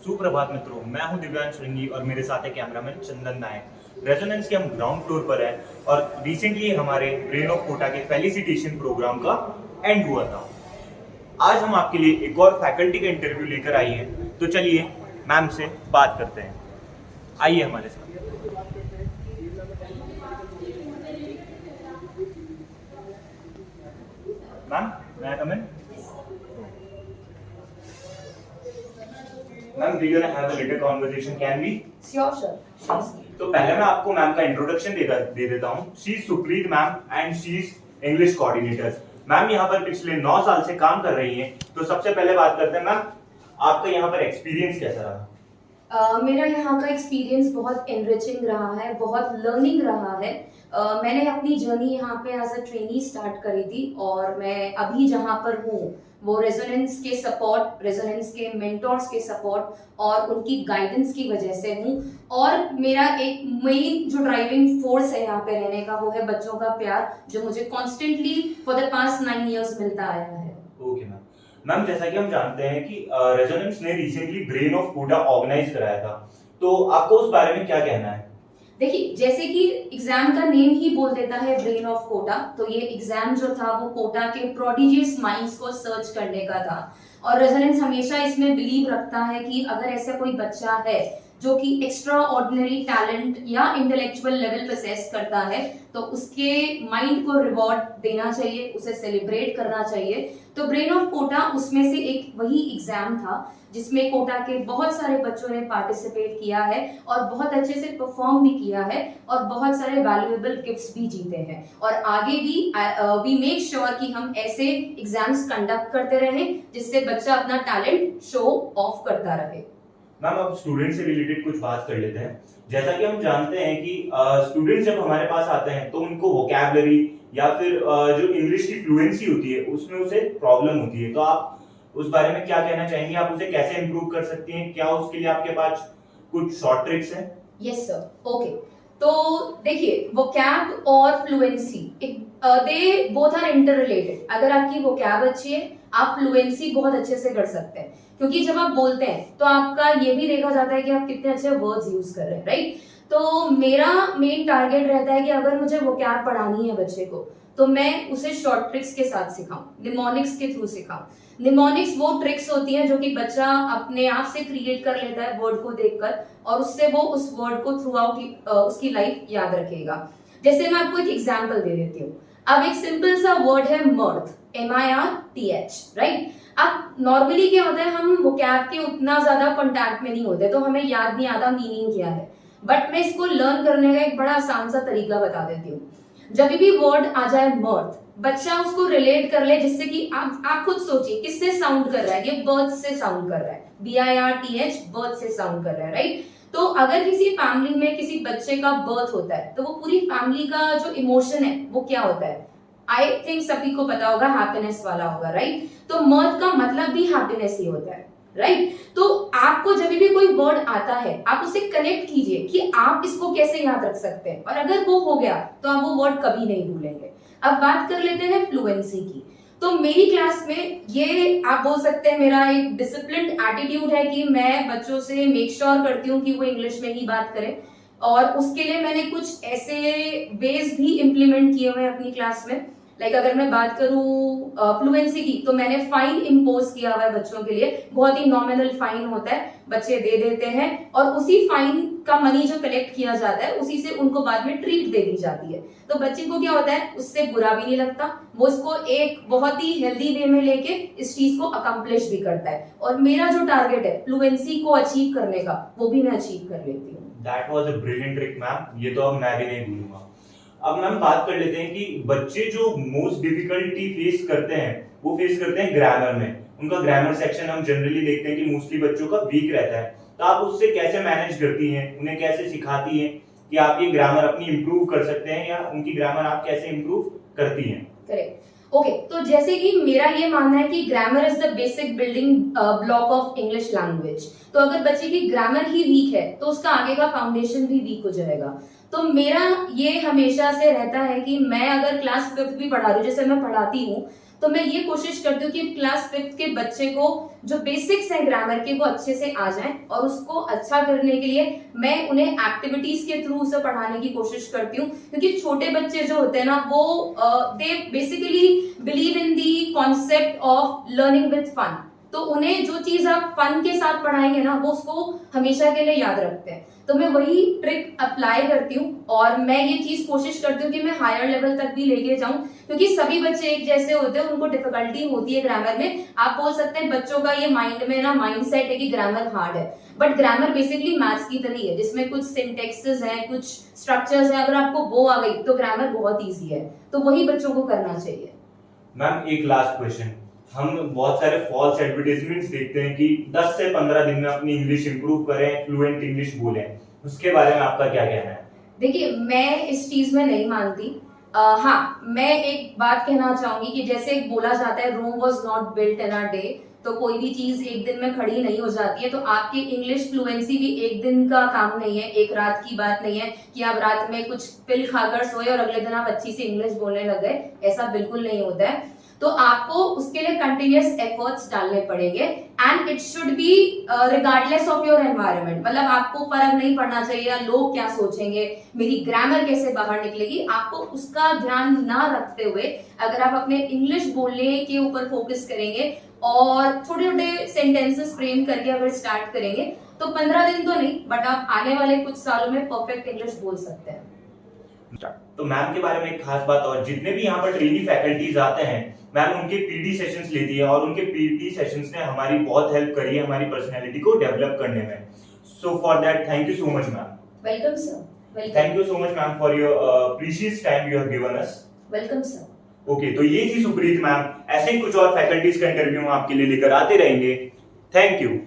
सुप्रभात मित्रों, मैं हूं दिव्यांश श्रृंगी और मेरे साथ है कैमरामैन चंदन नायक। रेजोनेंस के हम ग्राउंड फ्लोर पर हैं और रिसेंटली हमारे ब्रेन ऑफ कोटा के फेलिसिटेशन प्रोग्राम का एंड हुआ था। आज हम आपके लिए एक और फैकल्टी का इंटरव्यू लेकर आई हैं, तो चलिए मैम से बात करते हैं। आइए हमारे साथ। Ma'am, may I come in? Ma'am, we gonna have a little conversation, can we? Sure, sure. तो पहले मैं आपको मैम का इंट्रोडक्शन दे देता हूँ। She is Supreet ma'am and she is English coordinator. Ma'am यहाँ पर पिछले 9 साल से काम कर रही हैं। तो सबसे पहले बात करते हैं मैम, आपका यहाँ पर एक्सपीरियंस कैसा रहा? मेरा यहाँ का एक्सपीरियंस बहुत एनरिचिंग रहा है, बहुत लर्निंग रहा है। मैंने अपनी जर्नी यहाँ पे एज अ ट्रेनी स्टार्ट करी थी और मैं अभी जहाँ पर हूँ वो रेजोनेंस के सपोर्ट, रेजोनेंस के मेंटोर्स के सपोर्ट और उनकी गाइडेंस की वजह से हूँ। और मेरा एक मेन जो ड्राइविंग फोर्स है यहाँ पे रहने का वो है बच्चों का प्यार, जो मुझे constantly for the past 9 years मिलता आया है। Okay ma'am. मैम, जैसा कि हम जानते हैं कि रेजोनेंस ने recently brain of Kota organise कराया था, तो आपको उस बारे में क्या कहना है? देखिए, जैसे कि एग्जाम का नेम ही बोल देता है ब्रेन ऑफ कोटा, तो ये एग्जाम जो था वो कोटा के प्रोडिजियस माइंड्स को सर्च करने का था। और रेजोनेंस हमेशा इसमें बिलीव रखता है कि अगर ऐसा कोई बच्चा है जो कि एक्स्ट्रा ऑर्डिनरी टैलेंट या इंटेलेक्चुअल लेवल पोसेस करता है तो उसके माइंड को रिवॉर्ड देना चाहिए, उसे सेलिब्रेट करना चाहिए। तो ब्रेन ऑफ कोटा उसमें से एक वही एग्जाम था जिसमें कोटा के बहुत सारे बच्चों ने पार्टिसिपेट किया है और बहुत अच्छे से परफॉर्म भी किया है और बहुत सारे वैल्यूएबल गिफ्ट्स भी जीते हैं। और आगे भी वी मेक श्योर कि हम ऐसे एग्जाम्स कंडक्ट करते रहें जिससे बच्चा अपना टैलेंट शो ऑफ करता रहे। मैम, अब स्टूडेंट से रिलेटेड कुछ बात कर लेते हैं। जैसा कि हम जानते हैं कि स्टूडेंट्स जब हमारे पास आते हैं तो उनको वोकैबुलरी या फिर जो इंग्लिश की फ्लुएंसी होती है उसमें उसे प्रॉब्लम होती है, तो आप उस बारे में क्या कहना चाहेंगे? आप उसे कैसे इंप्रूव कर सकती हैं? क्या उसके लिए आपके पास कुछ शॉर्ट ट्रिक्स हैं? Yes sir, okay. तो देखिए, वोकैब और fluency they both are interrelated. अगर आपकी वोकैब अच्छी है आप फ्लुएंसी बहुत अच्छे से कर सकते हैं, क्योंकि जब आप बोलते हैं तो आपका ये भी देखा जाता है कि आप कितने अच्छे वर्ड्स यूज कर रहे हैं, राइट? तो मेरा मेन टारगेट रहता है कि अगर मुझे वोकैब पढ़ानी है बच्चे को तो मैं उसे शॉर्ट ट्रिक्स के साथ सिखाऊं, निमोनिक्स के थ्रू सिखाऊं। निमोनिक्स वो ट्रिक्स होती हैं जो कि बच्चा अपने आप से क्रिएट कर लेता है वर्ड को देखकर और उससे वो उस वर्ड को थ्रू आउट उसकी लाइफ याद रखेगा। जैसे मैं आपको एक एग्जांपल दे देती हूँ। अब एक सिंपल सा वर्ड है मर्थ, MIRTH, राइट? अब नॉर्मली क्या होता है, हम वोकैब के उतना ज्यादा कांटेक्ट में नहीं होते तो हमें याद नहीं आता मीनिंग क्या है। बट मैं इसको लर्न करने का एक बड़ा आसान सा तरीका बता देती हूँ। जब भी वर्ड आ जाए मर्थ, बच्चा उसको रिलेट कर ले, जिससे कि आप खुद सोचिए किससे साउंड कर रहा है, ये बर्थ से साउंड कर रहा है, BIRTH बर्थ से साउंड कर रहा है, राइट? तो अगर किसी फैमिली में किसी बच्चे का बर्थ होता है तो वो पूरी फैमिली का जो इमोशन है वो क्या होता है? आई थिंक सभी को पता होगा, हैप्पीनेस वाला होगा, राइट? तो मर्थ का मतलब भी हैप्पीनेस ही होता है, राइट? तो आपको जब भी कोई वर्ड आता है आप उसे कनेक्ट कीजिए कि आप इसको कैसे याद रख सकते हैं, और अगर वो हो गया तो आप वो वर्ड कभी नहीं भूलेंगे। अब बात कर लेते हैं फ्लुएंसी की। तो मेरी क्लास में ये आप बोल सकते हैं मेरा एक डिसिप्लिन्ड एटीट्यूड है कि मैं बच्चों से मेक श्योर करती हूँ कि वो इंग्लिश में ही बात करें, और उसके लिए मैंने कुछ ऐसे वेज भी इम्प्लीमेंट किए हुए हैं अपनी क्लास में। लाइक अगर मैं बात करूं फ्लुएंसी की तो मैंने फाइन इम्पोज किया हुआ है बच्चों के लिए। बहुत ही नॉमिनल फाइन होता है, बच्चे दे देते हैं और उसी फाइन का मनी जो कलेक्ट किया जाता है उसी से उनको बाद में ट्रीट दे दी जाती है। तो बच्चे को क्या होता है, उससे बुरा भी नहीं लगता, वो इसको एक बहुत ही हेल्दी वे में लेके इस चीज को अकम्प्लिश भी करता है। और मेरा जो टारगेट है फ्लुएंसी को अचीव करने का वो भी मैं अचीव कर लेती हूँ। That was a brilliant trick ma'am, ये तो अब मैं भी नहीं भूलूंगा। अब मैम बात कर लेते हैं कि बच्चे जो मोस्ट डिफिकल्टी फेस करते हैं वो फेस करते हैं ग्रामर में। उनका ग्रामर सेक्शन हम जनरली देखते हैं कि मोस्टली बच्चों का वीक रहता है, तो आप उससे कैसे मैनेज करती हैं, उन्हें कैसे सिखाती हैं कि आप ये ग्रामर अपनी इंप्रूव कर सकते हैं, या उनकी ग्रामर आप कैसे इंप्रूव करती हैं? Correct, okay. तो जैसे कि मेरा ये मानना है कि grammar is the basic building block of English language. तो अगर बच्चे की ग्रामर ही वीक है तो उसका आगे का फाउंडेशन भी वीक हो जाएगा। तो मेरा ये हमेशा से रहता है कि मैं अगर क्लास 5th भी पढ़ा रही हूँ, जैसे मैं पढ़ाती हूँ, तो मैं ये कोशिश करती हूँ कि क्लास 5th के बच्चे को जो बेसिक्स हैं ग्रामर के वो अच्छे से आ जाएं, और उसको अच्छा करने के लिए मैं उन्हें एक्टिविटीज के थ्रू उसे पढ़ाने की कोशिश करती हूँ, क्योंकि छोटे बच्चे जो होते हैं ना वो they basically believe in the concept of learning with fun. तो उन्हें जो चीज आप फन के साथ पढ़ाएंगे ना वो उसको हमेशा के लिए याद रखते हैं। तो मैं वही ट्रिक अप्लाई करती हूँ, और मैं ये चीज कोशिश करती हूँ कि मैं हायर लेवल तक भी लेके जाऊं, क्योंकि सभी बच्चे एक जैसे होते हैं, उनको डिफिकल्टी होती है ग्रामर में। आप बोल सकते हैं बच्चों का ये माइंड में ना माइंडसेट है कि ग्रामर हार्ड है, बट ग्रामर बेसिकली मैथ्स की तरह है, जिसमें कुछ सिंटेक्सेस हैं, कुछ स्ट्रक्चर्स हैं। अगर आपको वो आ गई तो ग्रामर बहुत ईजी है, तो वही बच्चों को करना चाहिए। मैम एक लास्ट क्वेश्चन, हम बहुत सारे फॉल्स एडवर्टाइजमेंट्स देखते हैं कि 10 से 15 दिन में अपनी इंग्लिश इंप्रूव करें, फ्लुएंट इंग्लिश बोलें, उसके बारे में आपका क्या कहना है? देखिए, मैं इस चीज में नहीं मानती। हाँ, मैं एक बात कहना चाहूंगी कि जैसे बोला जाता है Rome was not built in a day, तो कोई भी चीज एक दिन में खड़ी नहीं हो जाती है। तो आपकी इंग्लिश फ्लुएंसी भी एक दिन का काम नहीं है, एक रात की बात नहीं है कि आप रात में कुछ पिल खाकर सोए और अगले दिन आप अच्छी सी इंग्लिश बोलने लग गए। ऐसा बिल्कुल नहीं होता है। तो आपको उसके लिए कंटिन्यूअस एफर्ट्स डालने पड़ेंगे, and it should be regardless of your environment. मतलब आपको फर्क नहीं पड़ना चाहिए लोग क्या सोचेंगे, मेरी ग्रामर कैसे बाहर निकलेगी, आपको उसका ध्यान ना रखते हुए अगर आप अपने इंग्लिश बोलने के ऊपर फोकस करेंगे और छोटे छोटे सेंटेंसेस फ्रेम करके अगर स्टार्ट करेंगे तो 15 दिन तो नहीं, बट आप आने वाले कुछ सालों में परफेक्ट इंग्लिश बोल सकते हैं। तो मैम के बारे में एक खास बात, और जितने भी यहाँ पर ट्रेनी फैकल्टीज आते हैं मैम उनके पीटी सेशंस लेती है, और उनके पीटी सेशंस ने हमारी बहुत हेल्प करी है हमारी पर्सनालिटी को डेवलप करने में। So for that thank you so much ma'am. Welcome sir. Thank you so much ma'am for your precious time you have given us. Welcome sir. Okay, तो ये थी सुप्रीत मैम। ऐसे ही कुछ और फैकल्टीज का इंटरव्यू हम आपके लिए लेकर आते रहेंगे। Thank you.